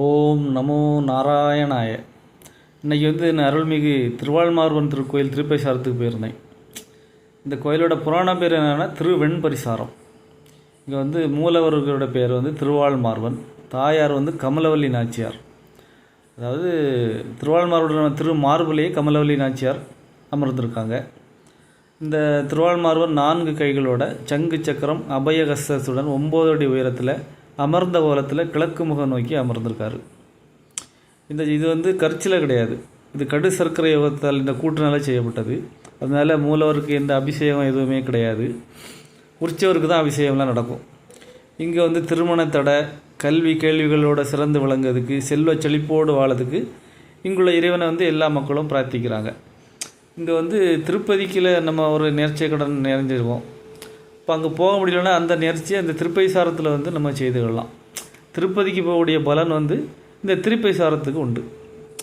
ஓம் நமோ நாராயணாய. இன்றைக்கி நான் அருள்மிகு திருவாழ்மார்வன் திருக்கோயில் திருப்பைசாரத்துக்கு போயிருந்தேன். இந்த கோயிலோட புராண பேர் என்னென்னா திருவெண்பரிசாரம். இங்கே மூலவர்களோட பேர் திருவாழ்மார்வன், தாயார் கமலவல்லி நாச்சியார். அதாவது திருவாழ்மார்வன் திருமார்பிலேயே கமலவல்லி நாச்சியார் அமர்ந்திருக்காங்க. இந்த திருவாழ்மார்வன் 4 கைகளோட சங்கு சக்கரம் அபயகஸ்தத்துடன் 9 அடி உயரத்தில் அமர்ந்த கோலத்தில் கிழக்கு முகம் நோக்கி அமர்ந்திருக்காரு. இது கற்சிலை கிடையாது, இது கடு சர்க்கரை யோகத்தால் இந்த கூட்டுனால செய்யப்பட்டது. அதனால் மூலவருக்கு எந்த அபிஷேகம் எதுவுமே கிடையாது, உற்சவருக்கு தான் அபிஷேகம்லாம் நடக்கும். இங்கே திருமண தடை, கல்வி கேள்விகளோட சிறந்து விளங்குறதுக்கு, செல்வ செழிப்போடு வாழறதுக்கு இங்குள்ள இறைவனை எல்லா மக்களும் பிரார்த்திக்கிறாங்க. இங்கே திருப்பதிக்கில் நம்ம ஒரு நேர்ச்சை கடன் நிறைஞ்சிருக்கோம். இப்போ அங்கே போக முடியலன்னா அந்த நேர்ச்சியை இந்த திருப்பைசாரத்தில் நம்ம செய்துக்கலாம். திருப்பதிக்கு போகக்கூடிய பலன் இந்த திருப்பைசாரத்துக்கு உண்டு.